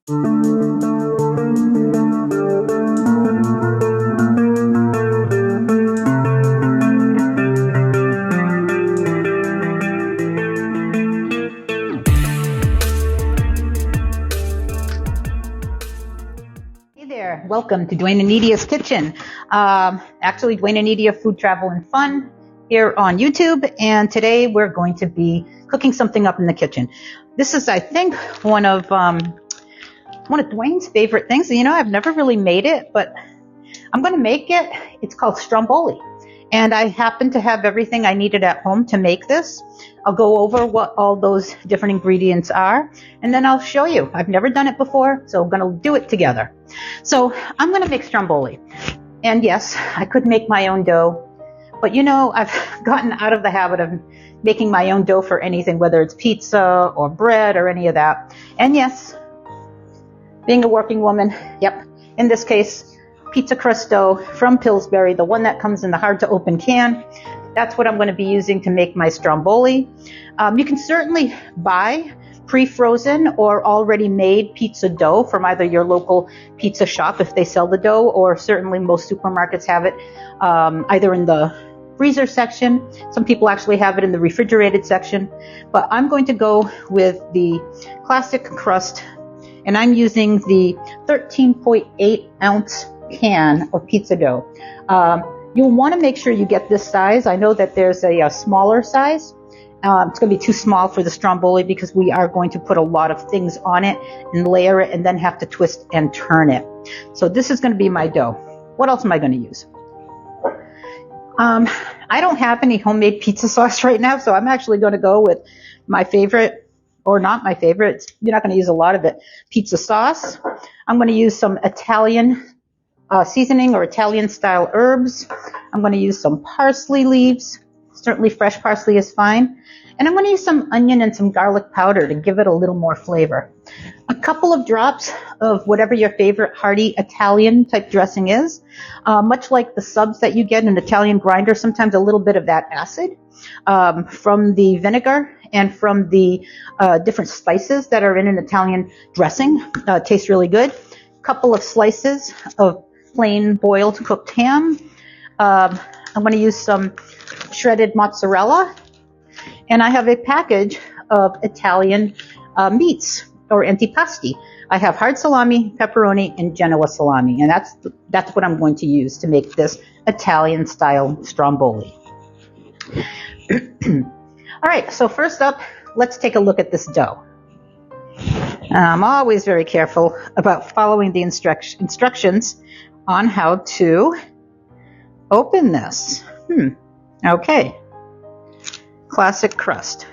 Welcome to Dwayne and Nidia's Kitchen. Actually, Dwayne and Nidia Food, Travel, and Fun here on YouTube. And today we're going to be cooking something up in the kitchen. This is, I think, one of Dwayne's favorite things. You know, I've never really made it, but I'm going to make it. It's called Stromboli. And I happen to have everything I needed at home to make this. I'll go over what all those different ingredients are, and then I'll show you. I've never done it before, so we're going to do it together. So I'm going to make Stromboli. And yes, I could make my own dough, but you know, I've gotten out of the habit of making my own dough for anything, whether it's pizza or bread or any of that. And yes, being a working woman, yep, in this case, pizza crust dough from Pillsbury, the one that comes in the hard to open can. That's what I'm going to be using to make my Stromboli. You can certainly buy pre-frozen or already made pizza dough from either your local pizza shop if they sell the dough, or certainly most supermarkets have it either in the freezer section. Some people actually have it in the refrigerated section, but I'm going to go with the classic crust, and I'm using the 13.8 ounce can of pizza dough. You'll want to make sure you get this size. I know that there's a smaller size. It's going to be too small for the Stromboli because we are going to put a lot of things on it and layer it and then have to twist and turn it. So this is going to be my dough. What else am I going to use? I don't have any homemade pizza sauce right now, so I'm actually going to go with my favorite, or not my favorite. You're not going to use a lot of it. Pizza sauce. I'm going to use some Italian seasoning or Italian style herbs. I'm going to use some parsley leaves. Certainly fresh parsley is fine. And I'm going to use some onion and some garlic powder to give it a little more flavor. A couple of drops of whatever your favorite hearty Italian type dressing is. Much like the subs that you get in an Italian grinder, sometimes a little bit of that acid from the vinegar and from the different spices that are in an Italian dressing. Tastes really good. Couple of slices of plain boiled cooked ham. I'm going to use some shredded mozzarella, and I have a package of Italian meats or antipasti. I have hard salami, pepperoni, and Genoa salami, and that's what I'm going to use to make this Italian style Stromboli. All right, so first up, let's take a look at this dough. I'm always very careful about following the instructions on how to open this. Okay. Classic crust.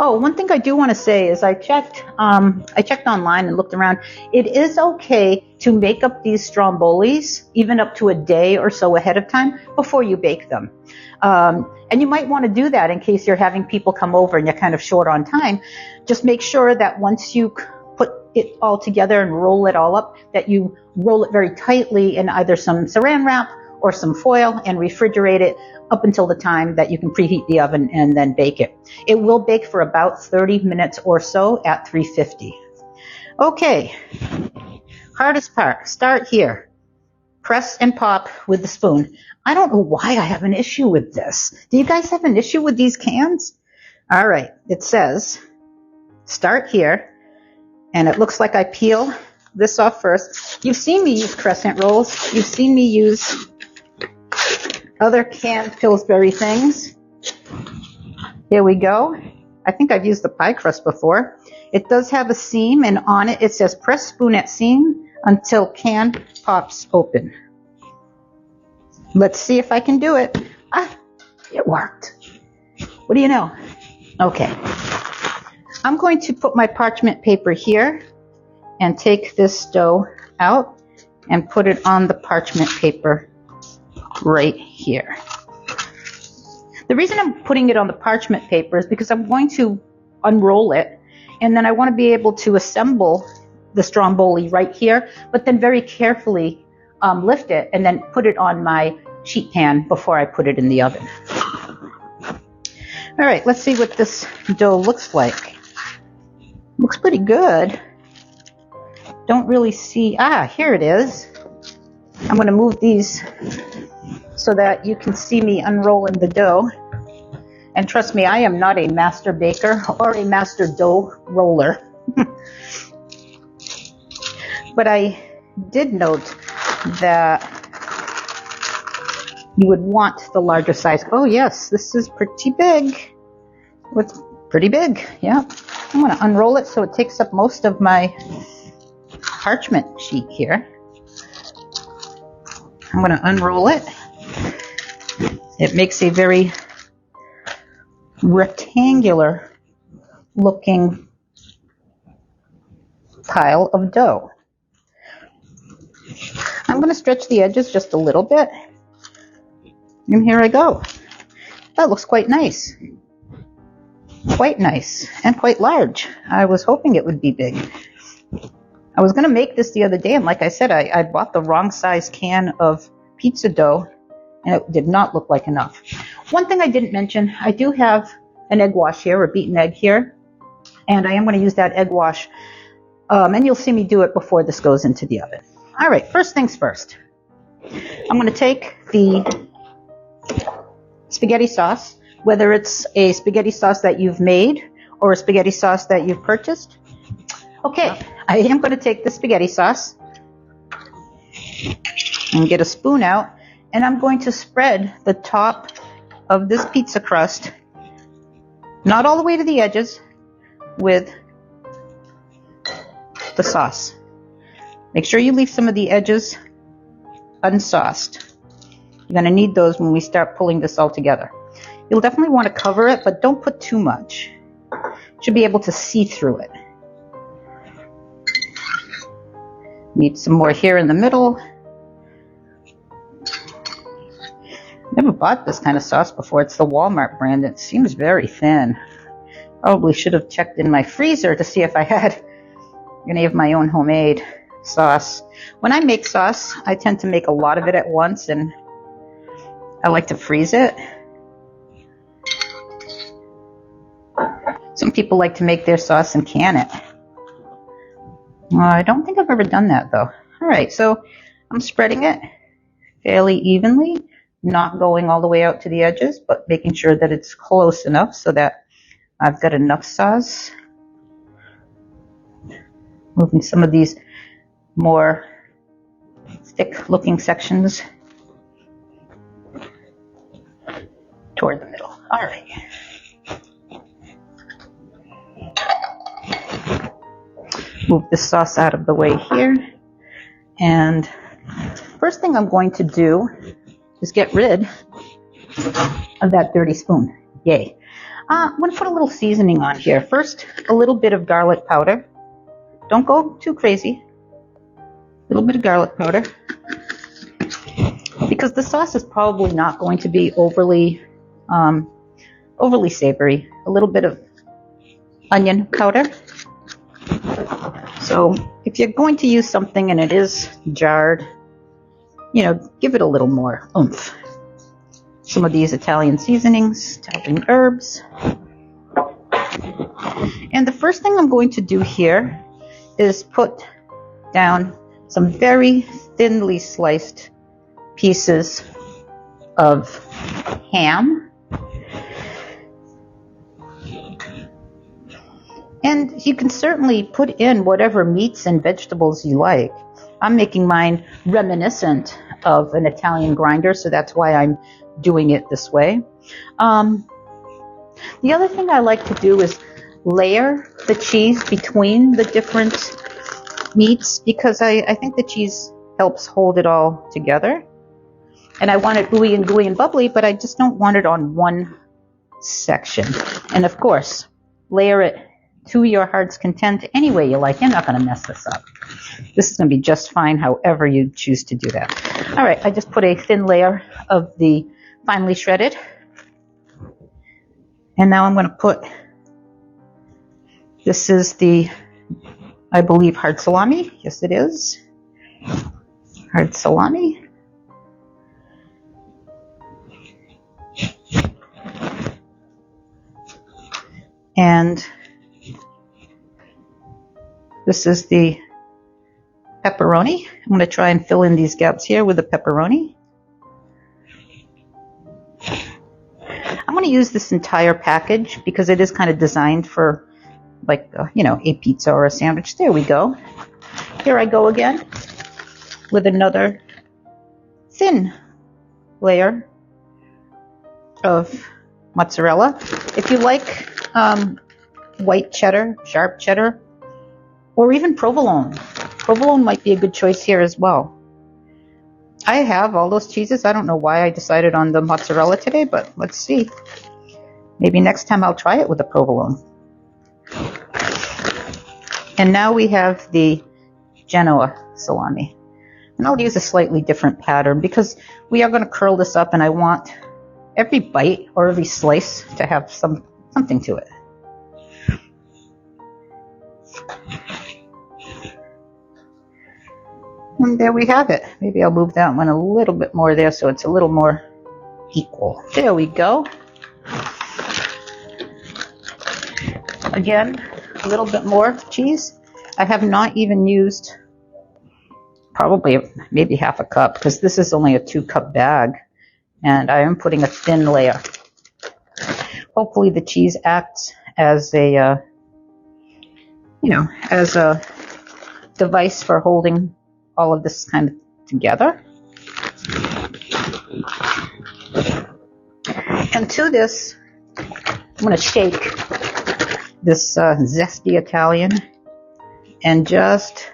Oh, one thing I do want to say is I checked online and looked around. It is okay to make up these Strombolis even up to a day or so ahead of time before you bake them. And you might want to do that in case you're having people come over and you're kind of short on time. Just make sure that once you put it all together and roll it all up, that you roll it very tightly in either some saran wrap or some foil and refrigerate it up until the time that you can preheat the oven and then bake it. It will bake for about 30 minutes or so at 350. Okay, hardest part, start here. Press and pop with the spoon. I don't know why I have an issue with this. Do you guys have an issue with these cans? All right, it says start here, and it looks like I peel this off first. You've seen me use crescent rolls. You've seen me use other canned Pillsbury things. Here we go. I think I've used the pie crust before. It does have a seam, and on it says press spoon at seam until can pops open. Let's see if I can do it. It worked. What do you know? Okay. I'm going to put my parchment paper here and take this dough out and put it on the parchment paper right here. The reason I'm putting it on the parchment paper is because I'm going to unroll it, and then I want to be able to assemble the Stromboli right here, but then very carefully lift it and then put it on my sheet pan before I put it in the oven. All right, let's see what this dough looks like. Looks pretty good. don't really see, here it is. I'm going to move these so that you can see me unrolling the dough. And trust me, I am not a master baker or a master dough roller. But I did note that you would want the larger size. Oh yes, this is pretty big. It's pretty big, yeah. I'm going to unroll it so it takes up most of my parchment sheet here. I'm going to unroll it. It makes a very rectangular looking pile of dough. I'm going to stretch the edges just a little bit. And here I go. That looks quite nice. Quite nice and quite large. I was hoping it would be big. I was going to make this the other day, and like I said, I bought the wrong size can of pizza dough, and it did not look like enough. One thing I didn't mention, I do have an egg wash here, or beaten egg here, and I am going to use that egg wash, and you'll see me do it before this goes into the oven. All right, first things first. I'm going to take the spaghetti sauce, whether it's a spaghetti sauce that you've made or a spaghetti sauce that you've purchased. Okay, I am going to take the spaghetti sauce and get a spoon out, and I'm going to spread the top of this pizza crust, not all the way to the edges, with the sauce. Make sure you leave some of the edges unsauced. You're going to need those when we start pulling this all together. You'll definitely want to cover it, but don't put too much. You should be able to see through it. Need some more here in the middle. Never bought this kind of sauce before. It's the Walmart brand. It seems very thin. Probably should have checked in my freezer to see if I had any of my own homemade sauce. When I make sauce, I tend to make a lot of it at once, and I like to freeze it. Some people like to make their sauce and can it. I don't think I've ever done that though. All right, so I'm spreading it fairly evenly, not going all the way out to the edges, but making sure that it's close enough so that I've got enough sauce. Moving some of these more thick looking sections toward the middle. All right. Move the sauce out of the way here. And first thing I'm going to do is get rid of that dirty spoon. Yay. I'm going to put a little seasoning on here. First, a little bit of garlic powder. Don't go too crazy. A little bit of garlic powder. Because the sauce is probably not going to be overly savory. A little bit of onion powder. So if you're going to use something and it is jarred, give it a little more oomph. Some of these Italian seasonings, Italian herbs. And the first thing I'm going to do here is put down some very thinly sliced pieces of ham. And you can certainly put in whatever meats and vegetables you like. I'm making mine reminiscent of an Italian grinder, so that's why I'm doing it this way. The other thing I like to do is layer the cheese between the different meats, because I think the cheese helps hold it all together. And I want it ooey and gooey and bubbly, but I just don't want it on one section. And of course, layer it to your heart's content any way you like. You're not going to mess this up. This is going to be just fine however you choose to do that. All right, I just put a thin layer of the finely shredded. And now I'm going to put, this is the, I believe, hard salami. Yes, it is. Hard salami. And this is the pepperoni. I'm going to try and fill in these gaps here with the pepperoni. I'm going to use this entire package because it is kind of designed for like, a pizza or a sandwich. There we go. Here I go again with another thin layer of mozzarella. If you like white cheddar, sharp cheddar, or even provolone. Provolone might be a good choice here as well. I have all those cheeses. I don't know why I decided on the mozzarella today, but let's see. Maybe next time I'll try it with the provolone. And now we have the Genoa salami. And I'll use a slightly different pattern because we are going to curl this up and I want every bite or every slice to have something to it. And there we have it. Maybe I'll move that one a little bit more there so it's a little more equal. There we go. Again, a little bit more cheese. I have not even used maybe half a cup because this is only a 2-cup bag and I am putting a thin layer. Hopefully the cheese acts as a device for holding all of this kind of together. And to this, I'm going to shake this zesty Italian and just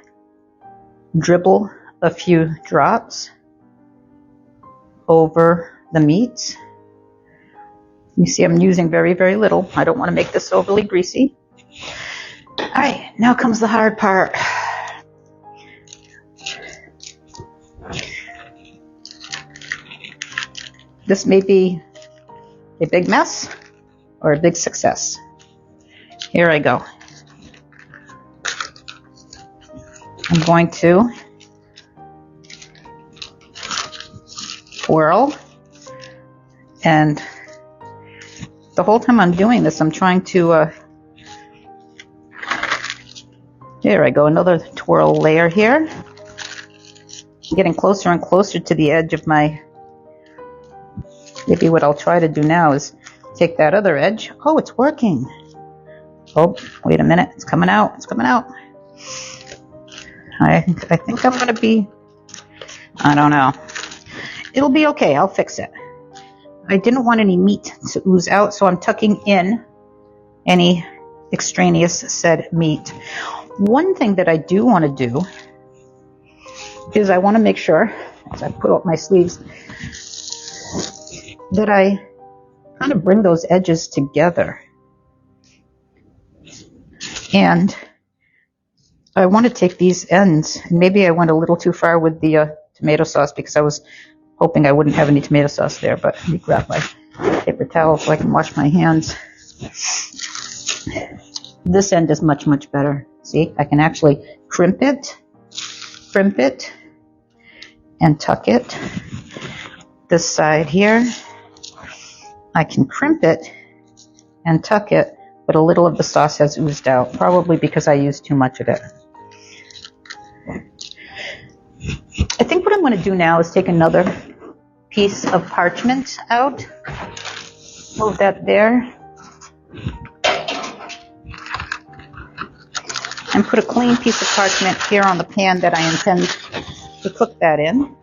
dribble a few drops over the meat. You see I'm using very, very little. I don't want to make this overly greasy. All right, now comes the hard part. This may be a big mess or a big success. Here I go. I'm going to swirl, and the whole time I'm doing this, I'm trying to, there I go, another twirl layer here. I'm getting closer and closer to the edge of my, maybe what I'll try to do now is take that other edge. Oh, it's working. Oh, wait a minute, it's coming out, it's coming out. I think I'm going to be, I don't know. It'll be okay, I'll fix it. I didn't want any meat to ooze out, so I'm tucking in any extraneous said meat. One thing that I do want to do is I want to make sure, as I put up my sleeves, that I kind of bring those edges together. And I want to take these ends, and maybe I went a little too far with the tomato sauce because I was hoping I wouldn't have any tomato sauce there, but let me grab my paper towel so I can wash my hands. This end is much, much better. See, I can actually crimp it, and tuck it. This side here, I can crimp it and tuck it, but a little of the sauce has oozed out, probably because I used too much of it. I think what I'm going to do now is take another piece of parchment out, move that there, and put a clean piece of parchment here on the pan that I intend to cook that in.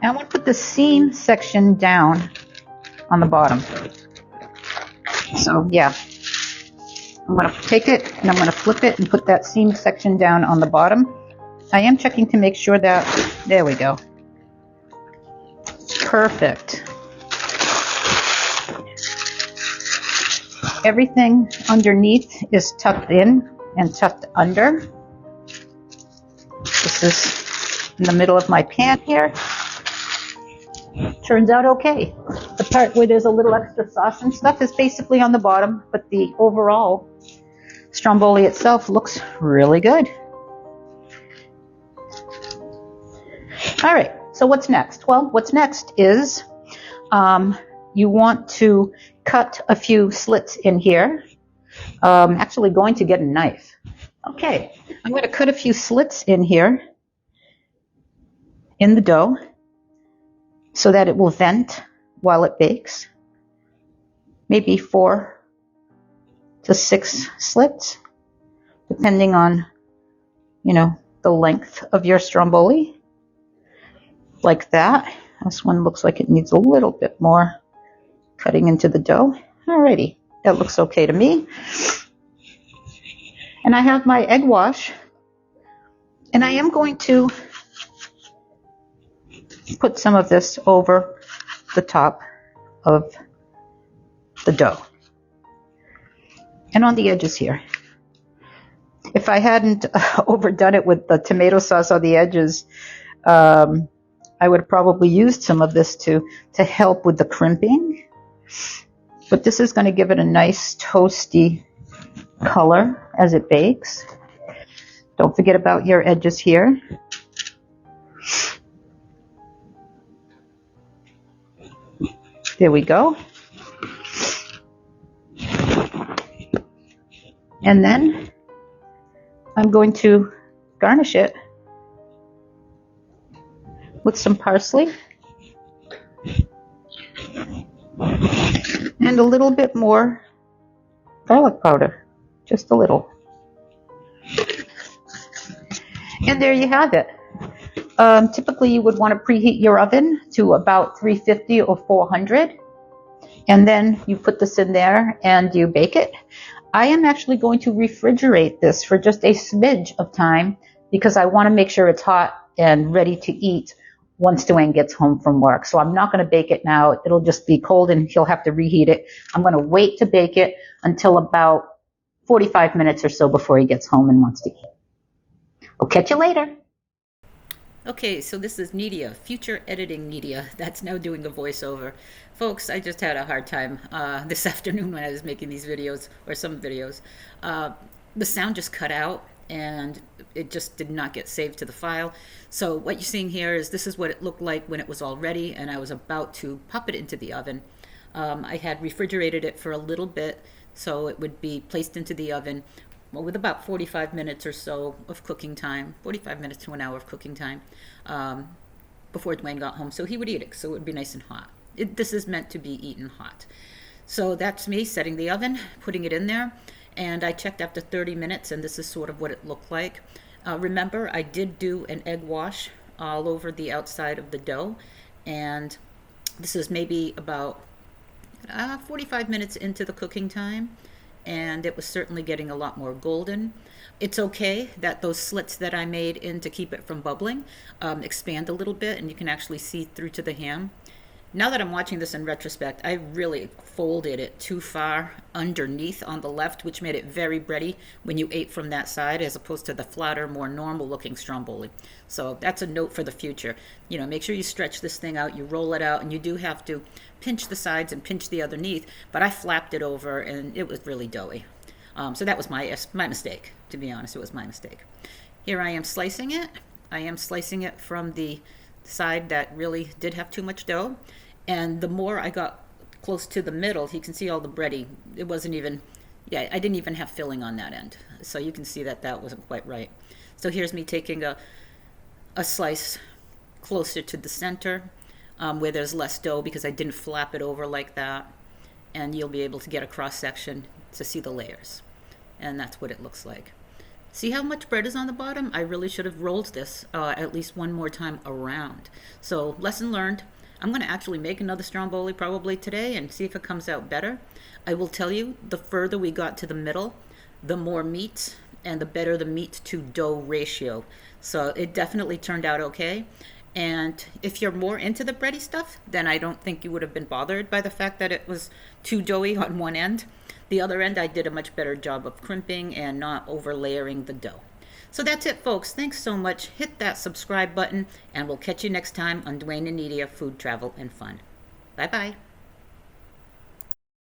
Now I want to put the seam section down on the bottom. So yeah, I'm going to take it and I'm going to flip it and put that seam section down on the bottom. I am checking to make sure that, there we go. Perfect. Everything underneath is tucked in and tucked under. This is in the middle of my pan here. Turns out okay. The part where there's a little extra sauce and stuff is basically on the bottom, but the overall Stromboli itself looks really good. All right, so what's next? Well, what's next is you want to cut a few slits in here. Actually going to get a knife. Okay, I'm going to cut a few slits in here in the dough so that it will vent while it bakes. Maybe 4 to 6 slits, depending on, the length of your stromboli. Like that. This one looks like it needs a little bit more cutting into the dough. Alrighty, that looks okay to me. And I have my egg wash, and I am going to put some of this over the top of the dough and on the edges here. If I hadn't overdone it with the tomato sauce on the edges, I would have probably used some of this to help with the crimping. But this is going to give it a nice toasty color as it bakes. Don't forget about your edges here. There we go. And then I'm going to garnish it with some parsley and a little bit more garlic powder, just a little. And there you have it. Typically you would want to preheat your oven to about 350 or 400, and then you put this in there and you bake it. I am actually going to refrigerate this for just a smidge of time because I want to make sure it's hot and ready to eat once Dwayne gets home from work. So I'm not going to bake it now. It'll just be cold and he'll have to reheat it. I'm going to wait to bake it until about 45 minutes or so before he gets home and wants to eat. I'll catch you later. Okay, so this is Nidia, future editing Nidia. That's now doing a voiceover. Folks, I just had a hard time this afternoon when I was making these videos, or some videos. The sound just cut out and it just did not get saved to the file. So what you're seeing here is this is what it looked like when it was all ready and I was about to pop it into the oven. I had refrigerated it for a little bit so it would be placed into the oven with about 45 minutes or so of cooking time, 45 minutes to an hour of cooking time before Dwayne got home. So he would eat it, so it would be nice and hot. This is meant to be eaten hot. So that's me setting the oven, putting it in there, and I checked after 30 minutes, and this is sort of what it looked like. Remember, I did do an egg wash all over the outside of the dough, and this is maybe about 45 minutes into the cooking time, and it was certainly getting a lot more golden. It's okay that those slits that I made in to keep it from bubbling expand a little bit, and you can actually see through to the ham. Now that I'm watching this in retrospect, I really folded it too far underneath on the left, which made it very bready when you ate from that side, as opposed to the flatter, more normal looking stromboli. So that's a note for the future. Make sure you stretch this thing out, you roll it out, and you do have to pinch the sides and pinch the underneath, but I flapped it over and it was really doughy. So that was my mistake, to be honest. It was my mistake. Here I am slicing it. I am slicing it from the side that really did have too much dough, and the more I got close to the middle, you can see all the breading. It wasn't even, I didn't even have filling on that end, so you can see that wasn't quite right. So here's me taking a slice closer to the center where there's less dough, because I didn't flap it over like that, and you'll be able to get a cross section to see the layers, and that's what it looks like. See how much bread is on the bottom? I really should have rolled this at least one more time around. So lesson learned. I'm going to actually make another stromboli probably today and see if it comes out better. I will tell you, the further we got to the middle, the more meat and the better the meat to dough ratio. So it definitely turned out okay. And if you're more into the bready stuff, then I don't think you would have been bothered by the fact that it was too doughy on one end. The other end, I did a much better job of crimping and not over layering the dough. So that's it, folks. Thanks so much. Hit that subscribe button, and we'll catch you next time on Dwayne and Nidia Food, Travel, and Fun. Bye-bye.